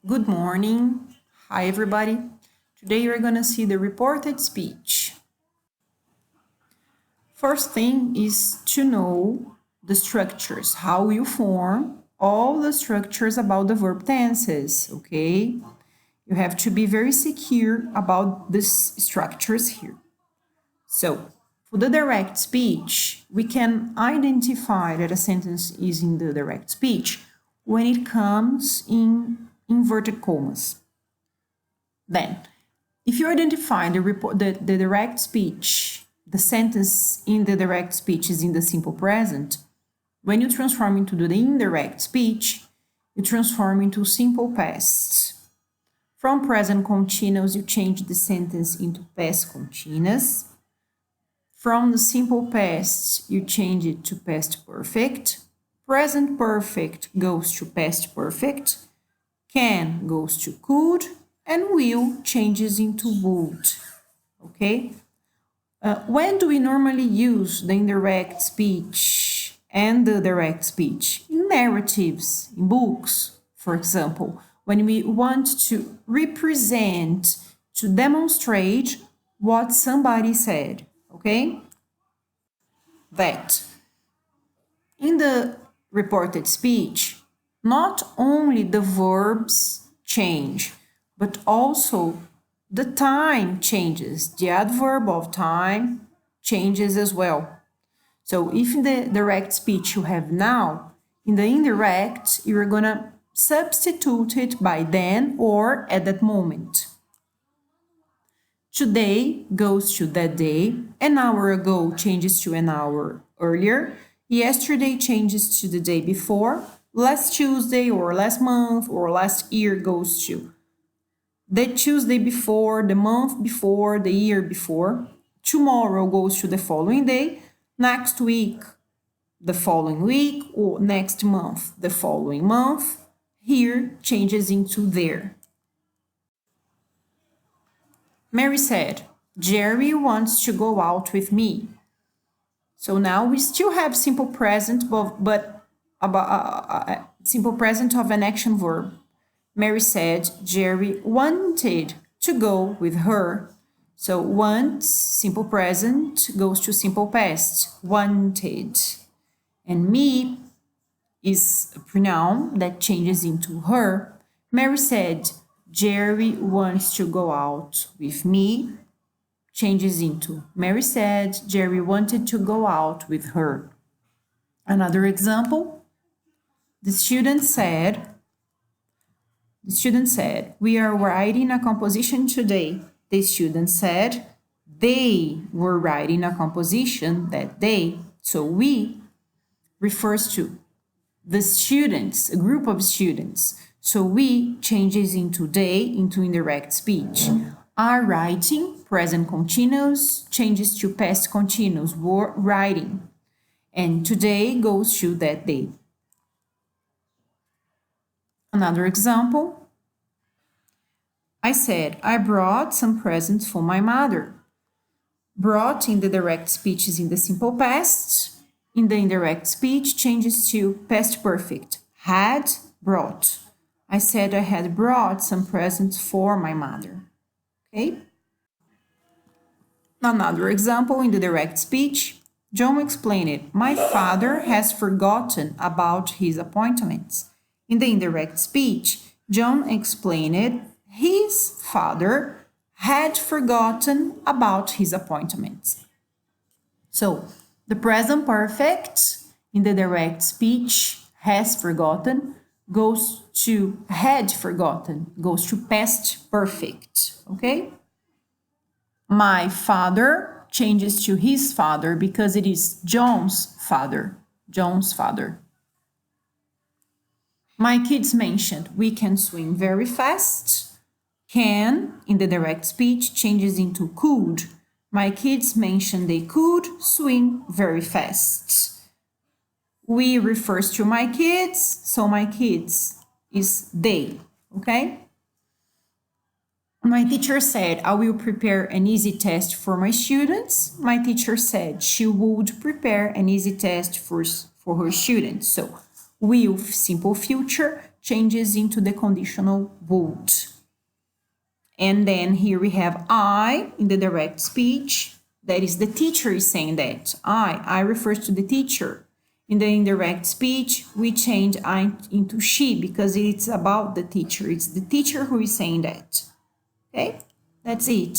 Good morning. Hi, everybody. Today you're going to see the reported speech. First thing is to know the structures, how you form all the structures about the verb tenses, okay? You have to be very secure about these structures here. So, for the direct speech, we can identify that a sentence is in the direct speech when it comes in inverted commas. Then, if you identify the direct speech, the sentence in the direct speech is in the simple present, when you transform into the indirect speech, you transform into simple past. From present continuous, you change the sentence into past continuous. From the simple past, you change it to past perfect. Present perfect goes to past perfect. Can goes to could. And will changes into would. Okay? When do we normally use the indirect speech and the direct speech? In narratives, in books, for example, when we want to represent, to demonstrate what somebody said. Okay? That in the reported speech, not only the verbs change, but also the time changes. The adverb of time changes as well. So if in the direct speech you have now, in the indirect, you're going to substitute it by then or at that moment. Today goes to that day. An hour ago changes to an hour earlier. Yesterday changes to the day before. Last Tuesday or last month or last year goes to the Tuesday before, the month before, the year before. Tomorrow goes to the following day. Next week, the following week, or next month, the following month. Here changes into there. Mary said, Jerry wants to go out with me. So now we still have simple present, but simple present of an action verb. Mary said Jerry wanted to go with her. So wants, simple present, goes to simple past, wanted. And me is a pronoun that changes into her. Mary said Jerry wants to go out with me, changes into Mary said Jerry wanted to go out with her. Another example, the student said, we are writing a composition today. The student said they were writing a composition that day. So we refers to the students, a group of students. So we changes into they into indirect speech. Are writing, present continuous, changes to past continuous, were writing. And today goes to that day. Another example. I said, I brought some presents for my mother. Brought in the direct speech is in the simple past. In the indirect speech changes to past perfect. Had brought. I said I had brought some presents for my mother. Okay? Another example in the direct speech. John explained it. My father has forgotten about his appointments. In the indirect speech, John explained it. His father had forgotten about his appointments. So, the present perfect in the direct speech, has forgotten, goes to had forgotten, goes to past perfect, okay? My father changes to his father because it is John's father, John's father. My kids mentioned we can swim very fast. Can, in the direct speech, changes into could. My kids mentioned they could swim very fast. We refers to my kids, so my kids is they, okay? My teacher said, I will prepare an easy test for my students. My teacher said she would prepare an easy test for her students. So, will, simple future, changes into the conditional would. And then here we have I in the direct speech. That is, the teacher is saying that. I refers to the teacher. In the indirect speech, we change I into she because it's about the teacher. It's the teacher who is saying that. Okay, that's it.